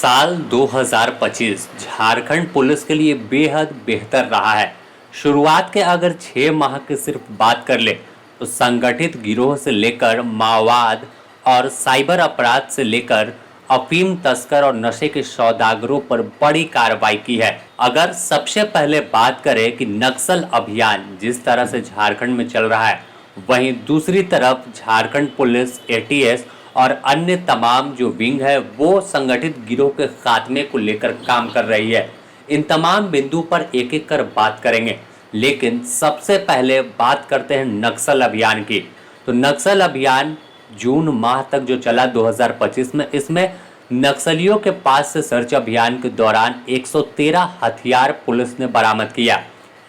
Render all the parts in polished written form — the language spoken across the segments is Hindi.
साल 2025 झारखंड पुलिस के लिए बेहद बेहतर रहा है। शुरुआत के अगर 6 माह की सिर्फ बात कर ले तो संगठित गिरोह से लेकर माओवाद और साइबर अपराध से लेकर अफीम तस्कर और नशे के सौदागरों पर बड़ी कार्रवाई की है। अगर सबसे पहले बात करें कि नक्सल अभियान जिस तरह से झारखंड में चल रहा है, वहीं दूसरी तरफ झारखंड पुलिस एटीएस और अन्य तमाम जो विंग है वो संगठित गिरोह के खात्मे को लेकर काम कर रही है। इन तमाम बिंदु पर एक एक कर बात करेंगे, लेकिन सबसे पहले बात करते हैं नक्सल अभियान की। तो नक्सल अभियान जून माह तक जो चला 2025 में, इसमें नक्सलियों के पास से सर्च अभियान के दौरान 113 हथियार पुलिस ने बरामद किया।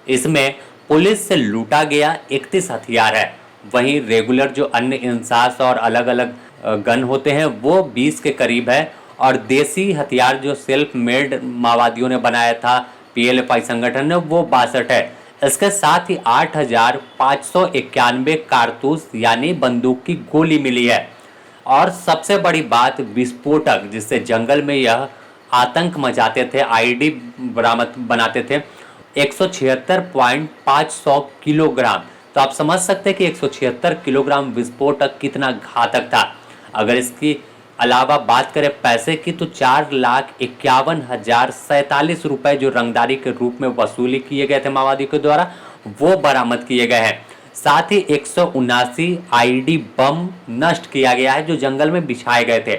इसमें पुलिस से लूटा गया 31 हथियार है। वहीं रेगुलर जो अन्य इंसास और अलग अलग गन होते हैं वो 20 के करीब है, और देसी हथियार जो सेल्फ मेड माओवादियों ने बनाया था पीएलएफआई संगठन ने, वो 62 है। इसके साथ ही 8,591 कारतूस यानी बंदूक की गोली मिली है। और सबसे बड़ी बात, विस्फोटक जिससे जंगल में यह आतंक मचाते थे, आईडी बरामद बनाते थे, 176.500 किलोग्राम। तो आप समझ सकते हैं कि 176 किलोग्राम विस्फोटक कितना घातक था। अगर इसकी अलावा बात करें पैसे की, तो 4,51,047 रुपए जो रंगदारी के रूप में वसूली किए गए थे माओवादियों के द्वारा, वो बरामद किए गए हैं। साथ ही 179 आईडी बम नष्ट किया गया है जो जंगल में बिछाए गए थे।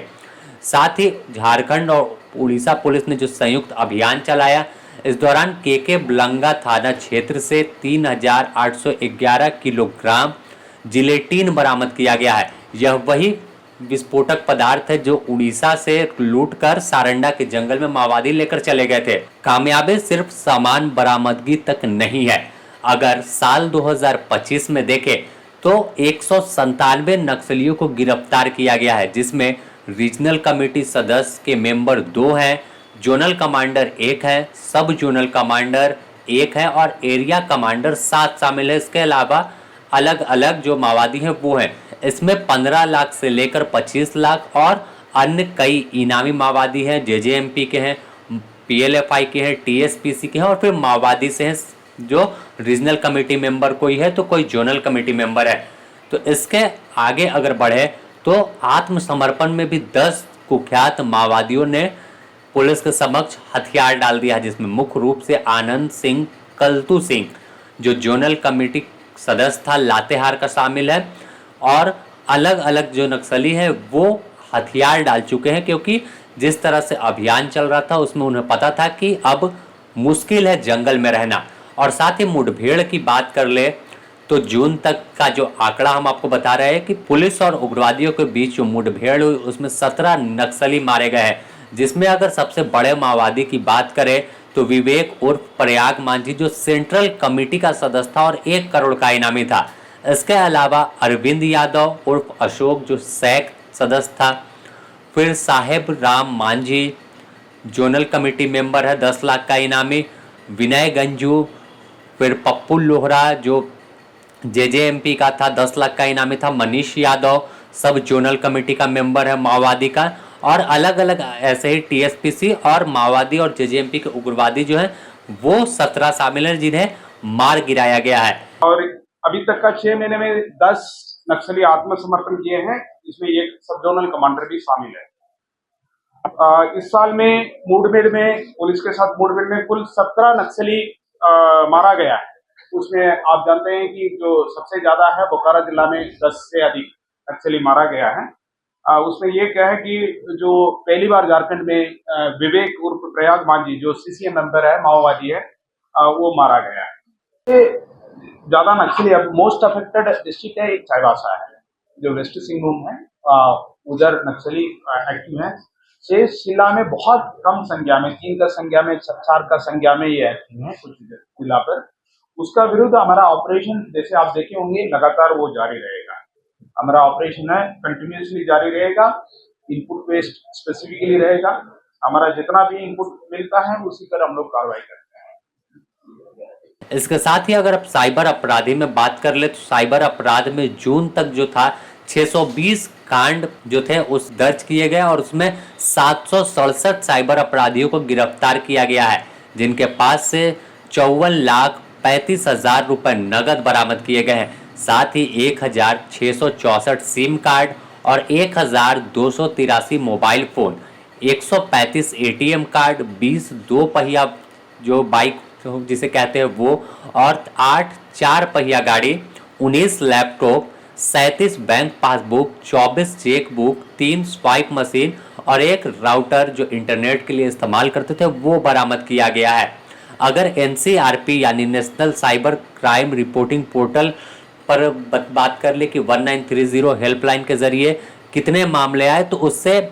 साथ ही झारखंड और उड़ीसा पुलिस ने जो संयुक्त अभियान चलाया, इस दौरान केके बलंगा थाना क्षेत्र से 3,811 किलोग्राम जिलेटिन बरामद किया गया है। यह वही विस्फोटक पदार्थ है जो उड़ीसा से लूटकर सारंडा के जंगल में माओवादी लेकर चले गए थे। कामयाबी सिर्फ सामान बरामदगी तक नहीं है। अगर साल 2025 में देखें तो 197 नक्सलियों को गिरफ्तार किया गया है, जिसमें रीजनल कमेटी सदस्य के मेंबर 2 हैं, जोनल कमांडर 1 है, सब जोनल कमांडर 1 है और एरिया कमांडर 7 शामिल है। इसके अलावा अलग अलग जो माओवादी हैं वो हैं। इसमें 15 लाख से लेकर 25 लाख और अन्य कई इनामी माओवादी हैं, जेजेएमपी के हैं, पीएलएफआई के हैं, टीएसपीसी के हैं और फिर माओवादी से हैं जो रीजनल कमेटी मेंबर कोई है तो कोई जोनल कमेटी मेंबर है। तो इसके आगे अगर बढ़े तो आत्मसमर्पण में भी 10 कुख्यात माओवादियों ने पुलिस के समक्ष हथियार डाल दिया, जिसमें मुख्य रूप से आनंद सिंह कल्तू सिंह जो जोनल कमेटी सदस्य था लातेहार का शामिल है, और अलग अलग जो नक्सली हैं वो हथियार डाल चुके हैं, क्योंकि जिस तरह से अभियान चल रहा था उसमें उन्हें पता था कि अब मुश्किल है जंगल में रहना। और साथ ही मुठभेड़ की बात कर ले तो जून तक का जो आंकड़ा हम आपको बता रहे हैं कि पुलिस और उग्रवादियों के बीच जो मुठभेड़ हुई उसमें 17 नक्सली मारे गए हैं, जिसमें अगर सबसे बड़े माओवादी की बात करें तो विवेक उर्फ प्रयाग मांझी जो सेंट्रल कमेटी का सदस्य था और 1 करोड़ का इनामी था। इसके अलावा अरविंद यादव उर्फ अशोक जो सैक सदस्य था, फिर Saheb Ram Manjhi zonal committee member है 10 लाख का इनामी, विनय गंजू, फिर पप्पू लोहरा जो जेजेएमपी का था 10 लाख का इनामी था, मनीष यादव सब जोनल कमेटी का मेंबर है माओवादी का, और अलग अलग ऐसे ही टीएसपीसी और माओवादी और जेजेएमपी के उग्रवादी जो हैं वो 17 शामिल हैं जिन्हें मार गिराया गया है। और अभी तक का 6 महीने में 10 नक्सली आत्मसमर्पण किए हैं, इसमें एक सब जोनल कमांडर भी शामिल है। इस साल में मुठभेड़ में पुलिस के साथ मुठभेड़ में कुल 17 नक्सली मारा गया है। उसमें आप जानते हैं कि जो सबसे ज्यादा है बोकारो जिला में 10 से अधिक नक्सली मारा गया है। उसमें ये क्या है कि जो पहली बार झारखंड में विवेक उर्फ प्रयाग मांझी जो सीसीए मेंबर है माओवादी है, वो मारा गया है। ज्यादा नक्सली अब मोस्ट अफेक्टेड डिस्ट्रिक्ट है एक चाईबासा है जो वेस्ट सिंहभूम है, उधर नक्सली एक्टिव है। शेष जिला में बहुत कम संख्या में 3 का संख्या में 4 का संख्या में ये एक्टिव है कुछ जिला पर। उसका विरुद्ध हमारा ऑपरेशन जैसे आप देखे होंगे लगातार वो जारी रहेगा। हमारा ऑपरेशन है कंटिन्यूसली जारी रहेगा, इनपुट बेस्ड स्पेसिफिकली रहेगा। हमारा जितना भी इनपुट मिलता है उसी पर हम लोग कार्रवाई करते हैं। इसके साथ ही अगर आप साइबर अपराधी में बात कर ले तो साइबर अपराध में जून तक जो था 620 कांड जो थे उस दर्ज किए गए और उसमें 767 साइबर अपराधियों को गिरफ्तार किया गया है, जिनके पास से 54,35,000 रुपए नगद बरामद किए गए हैं। साथ ही 1,664 सिम कार्ड और 1,283 मोबाइल फोन, 135 एटीएम कार्ड, 20 दो पहिया जो बाइक जिसे कहते हैं वो, और 8 4 पहिया गाड़ी, 19 laptop, 37 bank passbook, 24 cheque book, 3 swipe machine और एक राउटर जो इंटरनेट के लिए इस्तेमाल करते थे वो बरामद किया गया है। अगर NCRP यानी national cyber crime reporting portal पर बात कर ले कि 1930 हेल्पलाइन के जरिए कितने मामले आए, तो उससे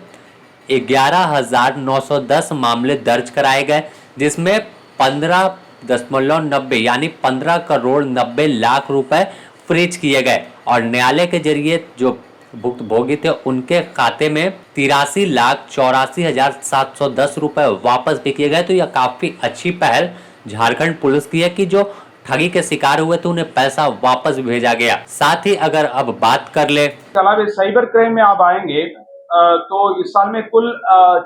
11,910 मामले दर्ज कराए गए, जिसमें 15.90 यानी 15 करोड़ 90 लाख रुपए फ्रीज किए गए और न्यायालय के जरिए जो भुक्तभोगी थे उनके खाते में 83,84,710 रुपए वापस भी किए गए। तो यह काफी अच्छी पहल झारखंड पुलिस की है कि जो ठगी के शिकार हुए थे उन्हें पैसा वापस भेजा गया। साथ ही अगर अब बात कर ले साइबर क्राइम में आप आएंगे तो इस साल में कुल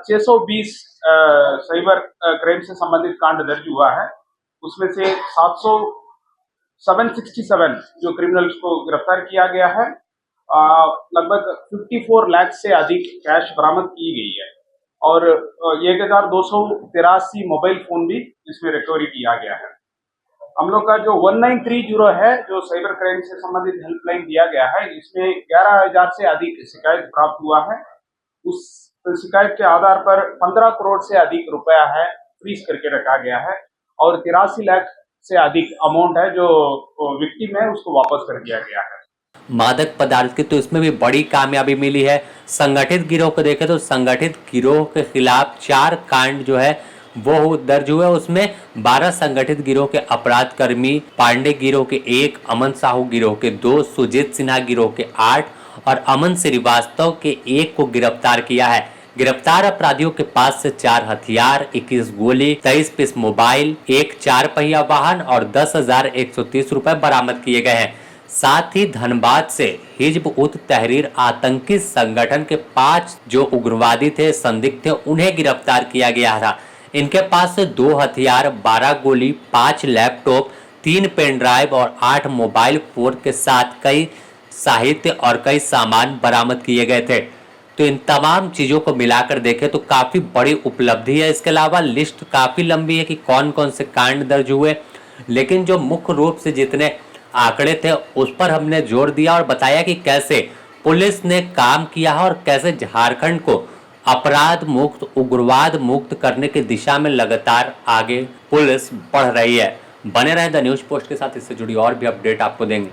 620 साइबर क्राइम से संबंधित कांड दर्ज हुआ है। उसमें से 767 जो क्रिमिनल्स को गिरफ्तार किया गया है। लगभग 54 लाख से अधिक कैश बरामद की गई है और 1,283 मोबाइल फोन भी इसमें रिकवरी किया गया है। हम लोग का जो 1930 है जो साइबर क्राइम से संबंधित हेल्पलाइन दिया गया है, इसमें 11,000 से अधिक शिकायत प्राप्त हुआ है। उस शिकायत के आधार पर 15 करोड़ से अधिक रुपया है फ्रीज करके रखा गया है और 83 लाख से अधिक अमाउंट है जो विक्टिम है उसको वापस कर दिया गया है। मादक पदार्थ की तो इसमें भी बड़ी कामयाबी मिली है। संगठित गिरोह को देखें तो संगठित गिरोह के खिलाफ 4 कांड जो है वो दर्ज हुए। उसमें 12 संगठित गिरोह के अपराध कर्मी, पांडे गिरोह के 1, अमन साहू गिरोह के 2, सुजीत सिन्हा गिरोह के 8 और अमन श्रीवास्तव के 1 को गिरफ्तार किया है। गिरफ्तार अपराधियों के पास से 4 हथियार, 21 गोली, 23 पीस मोबाइल, 1 4 पहिया वाहन और 10,130 रुपए बरामद किए गए हैं। साथ ही धनबाद से हिजब उत तहरीर आतंकी संगठन के 5 जो उग्रवादी थे, संदिग्ध थे, उन्हें गिरफ्तार किया गया था। इनके पास से 2 हथियार, 12 गोली, 5 लैपटॉप, 3 पेन ड्राइव और 8 मोबाइल फोन के साथ कई साहित्य और कई सामान बरामद किए गए थे। तो इन तमाम चीज़ों को मिलाकर देखें तो काफ़ी बड़ी उपलब्धि है। इसके अलावा लिस्ट काफ़ी लंबी है कि कौन कौन से कांड दर्ज हुए, लेकिन जो मुख्य रूप से जितने आंकड़े थे उस पर हमने जोर दिया और बताया कि कैसे पुलिस ने काम किया है और कैसे झारखंड को अपराध मुक्त, उग्रवाद मुक्त करने की दिशा में लगातार आगे पुलिस बढ़ रही है। बने रहें द न्यूज़ पोस्ट के साथ, इससे जुड़ी और भी अपडेट आपको देंगे।